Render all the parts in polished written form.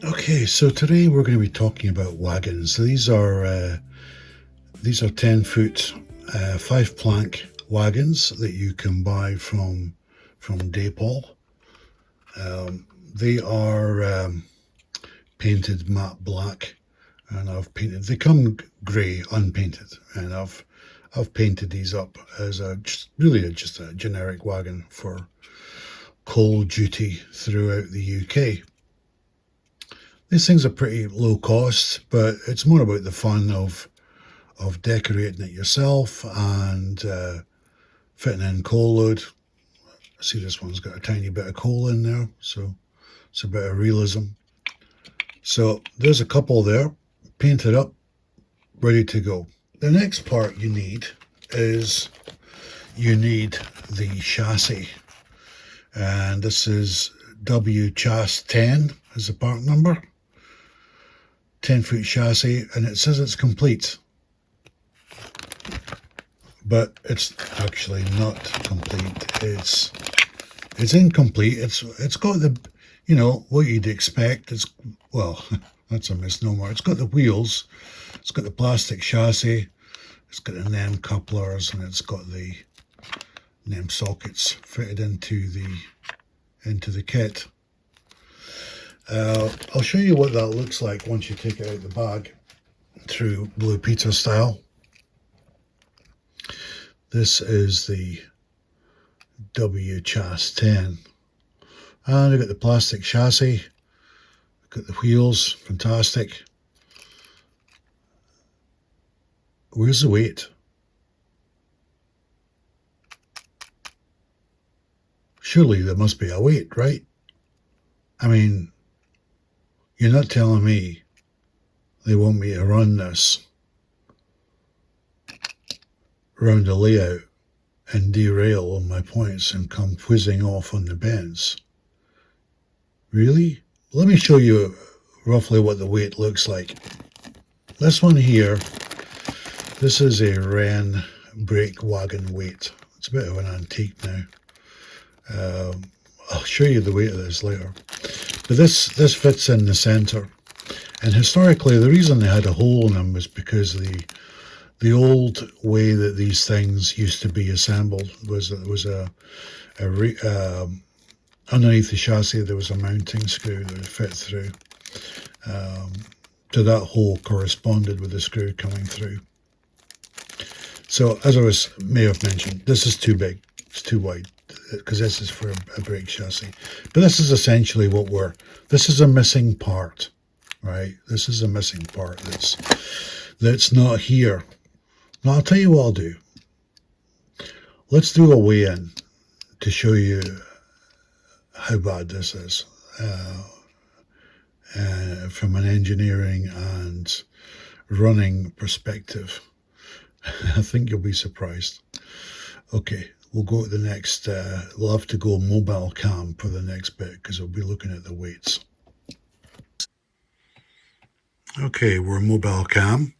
Okay, so today we're going to be talking about wagons. These are 10-foot 5-plank wagons that you can buy from Dapol. They are painted matte black, and they come grey unpainted, and I've painted these up as just a generic wagon for coal duty throughout the UK. These things are pretty low cost, but it's more about the fun of decorating it yourself and fitting in coal load. I see this one's got a tiny bit of coal in there, so it's a bit of realism. So there's a couple there, painted up, ready to go. The next part you need is the chassis, and this is W-Chas 10 is the part number. 10-foot chassis, and it says it's complete, but it's actually not complete. It's incomplete. It's got the, what you'd expect. Well, that's a misnomer. It's got the wheels, it's got the plastic chassis, it's got the NEM couplers, and it's got the NEM sockets fitted into the kit. I'll show you what that looks like once you take it out of the bag through Blue Peter style. This is the W-Chas 10, and I've got the plastic chassis, got the wheels, fantastic. Where's the weight? Surely there must be a weight, right? I mean, you're not telling me they want me to run this round the layout and derail on my points and come whizzing off on the bends? Really? Let me show you roughly what the weight looks like. This one here, this is a Wren brake wagon weight. It's a bit of an antique now. I'll show you the weight of this later. But this fits in the centre, and historically the reason they had a hole in them was because the old way that these things used to be assembled was that there was underneath the chassis there was a mounting screw that would fit through. So that hole corresponded with the screw coming through. So as I may have mentioned, this is too big, it's too wide, because this is for a brake chassis. But this is essentially this is a missing part, right? This is a missing part that's not here. Now I'll tell you what I'll do. Let's do a weigh-in to show you how bad this is from an engineering and running perspective. I think you'll be surprised. Okay, we'll go to the next, we'll have to go mobile cam for the next bit because we'll be looking at the weights. Okay, we're mobile cam.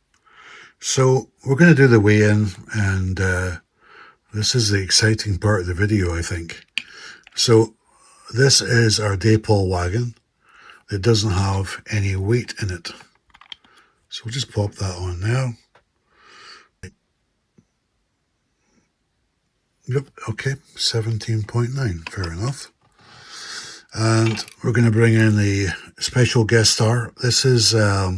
So we're going to do the weigh-in, and this is the exciting part of the video, I think. So this is our Dapol wagon that doesn't have any weight in it. So we'll just pop that on now. Yep, okay, 17.9, fair enough. And we're going to bring in the special guest star. This is a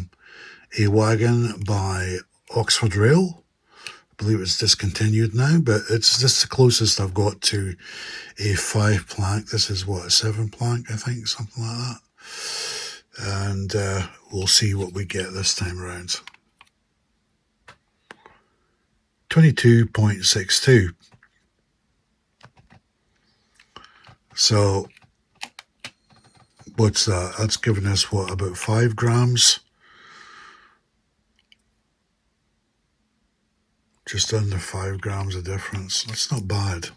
wagon by Oxford Rail. I believe it's discontinued now, but it's just the closest I've got to a 5-plank. This is what, a 7-plank, I think, something like that. And we'll see what we get this time around. 22.62. So what's that? That's giving us what, about 5 grams? Just under 5 grams of difference. That's not bad.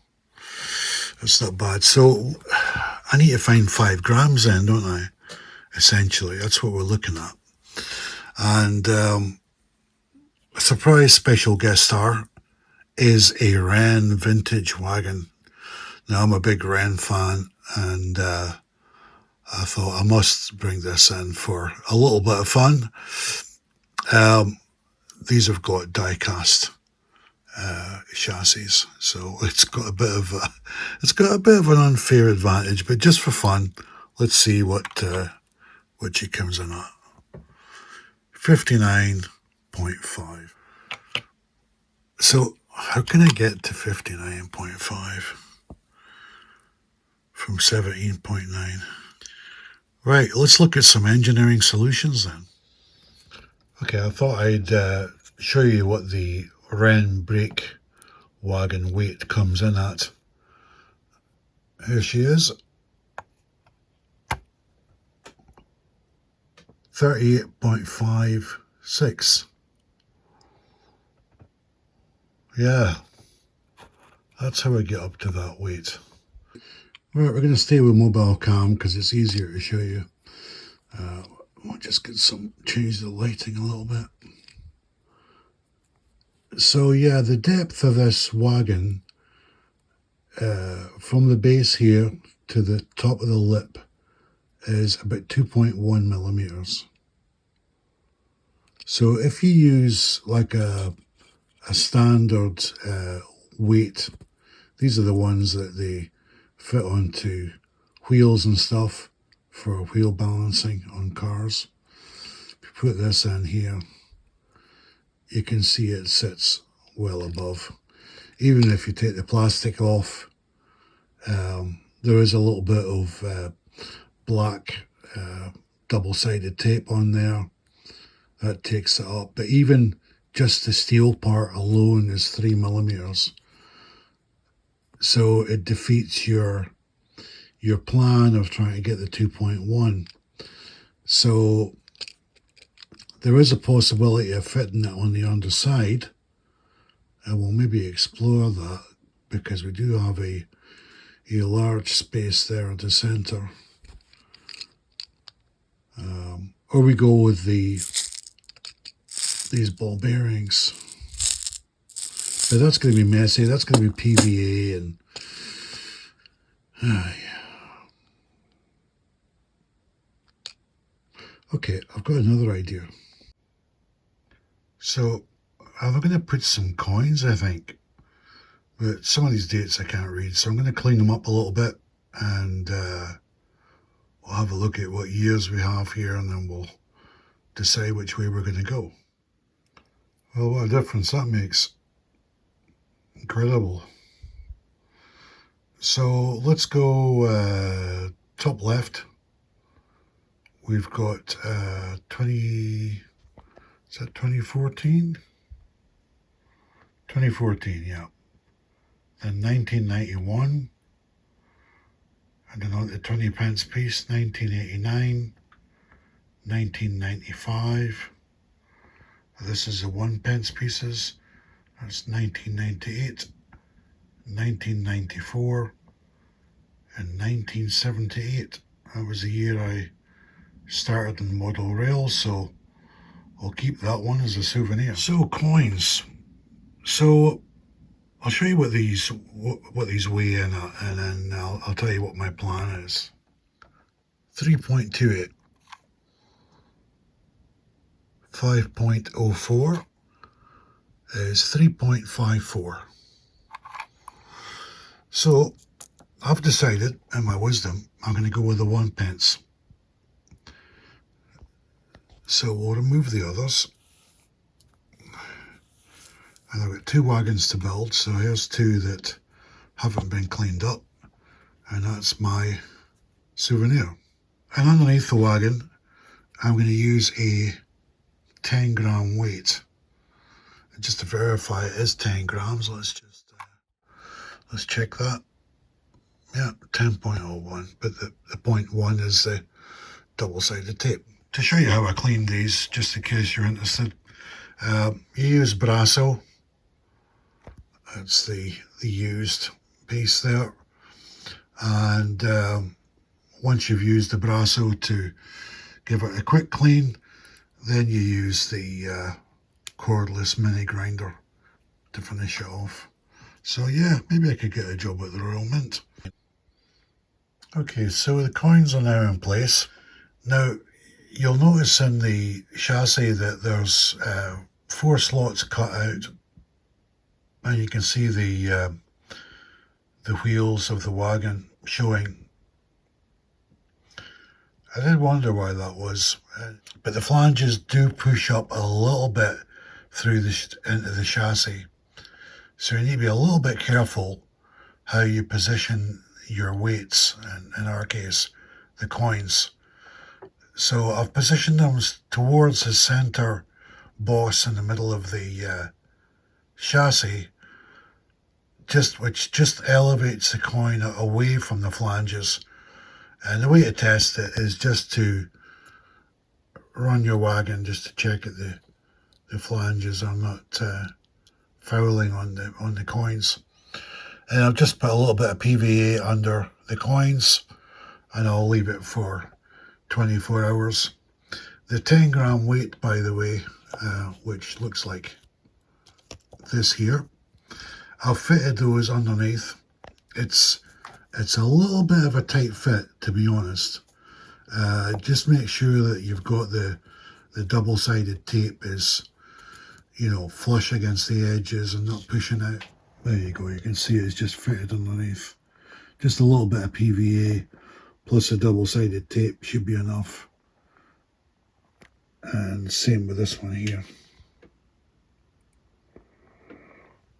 That's not bad. So I need to find 5 grams then, don't I? essentially. That's what we're looking at. And a surprise special guest star is a Wren vintage wagon. Now, I'm a big Wren fan, and I thought I must bring this in for a little bit of fun. These have got die-cast chassis, so it's got a bit of an unfair advantage. But just for fun, let's see what she comes in at. 59.5. So how can I get to 59.5 from 17.9? Right, let's look at some engineering solutions then. Okay, I thought I'd show you what the Wren brake wagon weight comes in at. Here she is. 38.56. Yeah, that's how I get up to that weight. Right, we're going to stay with mobile cam because it's easier to show you. We'll just change the lighting a little bit. So yeah, the depth of this wagon from the base here to the top of the lip is about 2.1 millimeters. So if you use like a standard weight, these are the ones that they fit onto wheels and stuff for wheel balancing on cars. If you put this in here, you can see it sits well above. Even if you take the plastic off, there is a little bit of black double-sided tape on there that takes it up. But even just the steel part alone is 3 millimeters. So it defeats your plan of trying to get the 2.1. So there is a possibility of fitting it on the underside, and we'll maybe explore that because we do have a large space there at the center. Or we go with these ball bearings. But that's going to be messy. That's going to be PVA and yeah. Okay, I've got another idea. So I'm going to put some coins, I think. But some of these dates I can't read, so I'm going to clean them up a little bit, and we'll have a look at what years we have here, and then we'll decide which way we're going to go. Well, what a difference that makes. Incredible. So let's go top left. We've got 2014? 2014, yeah. Then 1991. And then on the 20 pence piece, 1989, 1995. This is the 1 pence pieces. That's 1998, 1994, and 1978. That was the year I started in model rail, so I'll keep that one as a souvenir. So coins. So I'll show you what these weigh in at, and then I'll tell you what my plan is. 3.28, 5.04 is 3.54. So I've decided, in my wisdom, I'm going to go with the 1 pence. So we'll remove the others. And I've got 2 wagons to build, so here's 2 that haven't been cleaned up, and that's my souvenir. And underneath the wagon, I'm going to use a 10 gram weight. And just to verify it is 10 grams, let's check that. Yeah, 10.01, but the 0.1 is the double-sided tape. To show you how I clean these, just in case you're interested, you use Brasso. That's the used piece there. And once you've used the Brasso to give it a quick clean, then you use the cordless mini grinder to finish it off. So yeah, maybe I could get a job at the Royal Mint. Okay, so the coins are now in place. Now, you'll notice in the chassis that there's 4 slots cut out, and you can see the wheels of the wagon showing. I did wonder why that was, but the flanges do push up a little bit through into the chassis, so you need to be a little bit careful how you position your weights, and in our case, the coins. So I've positioned them towards the center boss in the middle of the chassis, which just elevates the coin away from the flanges. And the way to test it is just to run your wagon just to check that the flanges are not fouling on the coins. And I've just put a little bit of PVA under the coins, and I'll leave it for 24 hours. The 10 gram weight, by the way, which looks like this here, I've fitted those underneath. It's a little bit of a tight fit, to be honest. Just make sure that you've got the double-sided tape is, flush against the edges and not pushing out. There you go, you can see it's just fitted underneath. Just a little bit of PVA plus a double-sided tape should be enough. And same with this one here.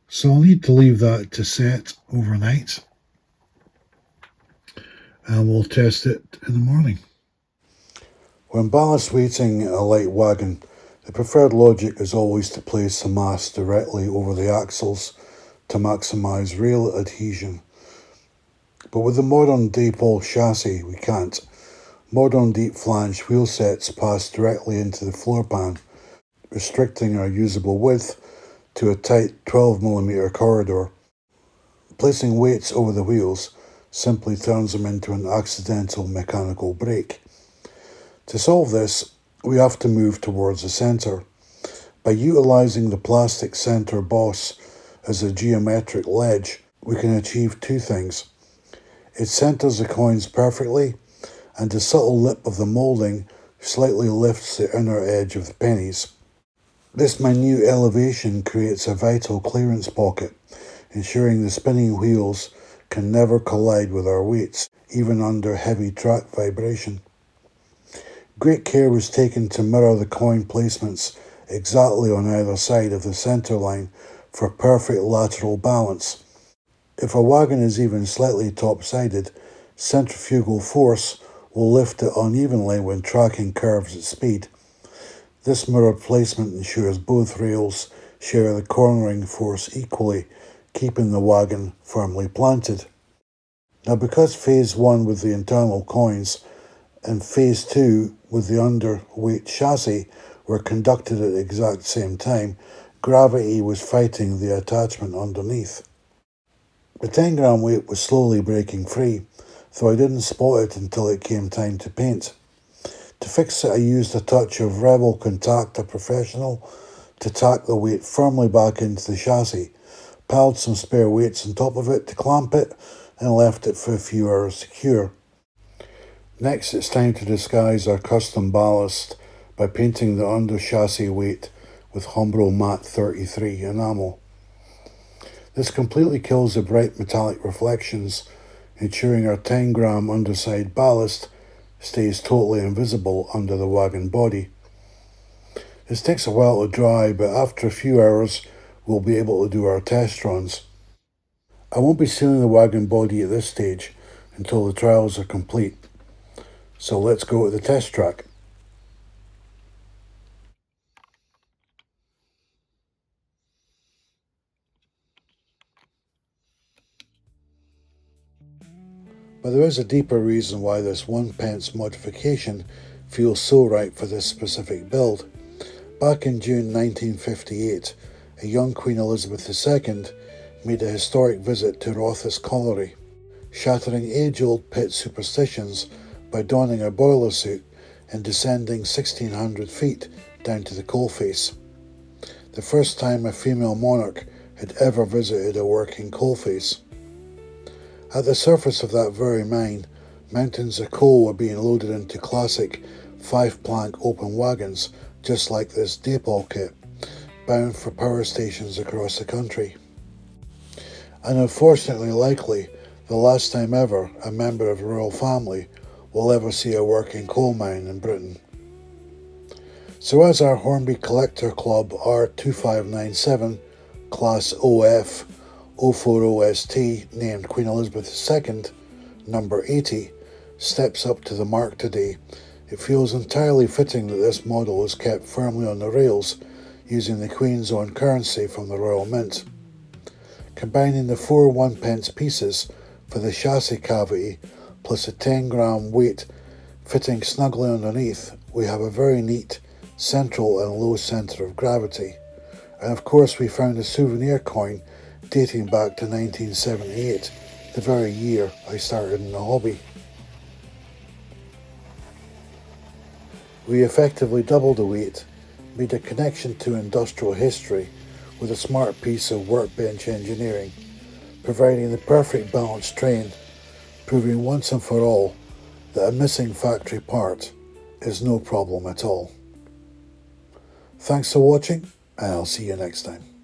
So I'll need to leave that to set overnight, and we'll test it in the morning. When ballast weighting a light wagon, the preferred logic is always to place the mass directly over the axles to maximise rail adhesion. But with the modern Dapol chassis, we can't. Modern deep-flanged wheelsets pass directly into the floor pan, restricting our usable width to a tight 12mm corridor. Placing weights over the wheels simply turns them into an accidental mechanical brake. To solve this, we have to move towards the centre. By utilising the plastic centre boss as a geometric ledge, we can achieve 2 things. It centres the coins perfectly, and the subtle lip of the moulding slightly lifts the inner edge of the pennies. This minute elevation creates a vital clearance pocket, ensuring the spinning wheels can never collide with our weights, even under heavy track vibration. Great care was taken to mirror the coin placements exactly on either side of the centre line for perfect lateral balance. If a wagon is even slightly top-sided, centrifugal force will lift it unevenly when tracking curves at speed. This mirrored placement ensures both rails share the cornering force equally, keeping the wagon firmly planted. Now, because phase 1 with the internal coins and phase 2 with the underweight chassis were conducted at the exact same time, gravity was fighting the attachment underneath. The 10 gram weight was slowly breaking free, though I didn't spot it until it came time to paint. To fix it, I used a touch of Rebel Contactor Professional to tack the weight firmly back into the chassis, piled some spare weights on top of it to clamp it, and left it for a few hours to cure. Next, it's time to disguise our custom ballast by painting the under chassis weight with Humbrol Matte 33 enamel. This completely kills the bright metallic reflections, ensuring our 10 gram underside ballast stays totally invisible under the wagon body. This takes a while to dry, but after a few hours we'll be able to do our test runs. I won't be sealing the wagon body at this stage until the trials are complete. So let's go to the test track. But there is a deeper reason why this 1 pence modification feels so right for this specific build. Back in June 1958, a young Queen Elizabeth II made a historic visit to Rothes Colliery, shattering age-old pit superstitions by donning a boiler suit in descending 1600 feet down to the coalface, the first time a female monarch had ever visited a working coalface. At the surface of that very mine, mountains of coal were being loaded into classic 5-plank open wagons just like this Dapol kit, bound for power stations across the country. And unfortunately likely the last time ever a member of the royal family will ever see a working coal mine in Britain. So as our Hornby Collector Club R2597 Class OF 040ST named Queen Elizabeth II, number 80, steps up to the mark today, it feels entirely fitting that this model is kept firmly on the rails using the Queen's own currency from the Royal Mint. Combining the 4 1-pence pieces for the chassis cavity plus a 10-gram weight fitting snugly underneath, we have a very neat central and low centre of gravity. And of course we found a souvenir coin dating back to 1978, the very year I started in the hobby. We effectively doubled the weight, made a connection to industrial history with a smart piece of workbench engineering, providing the perfect balanced train, proving once and for all that a missing factory part is no problem at all. Thanks for watching, and I'll see you next time.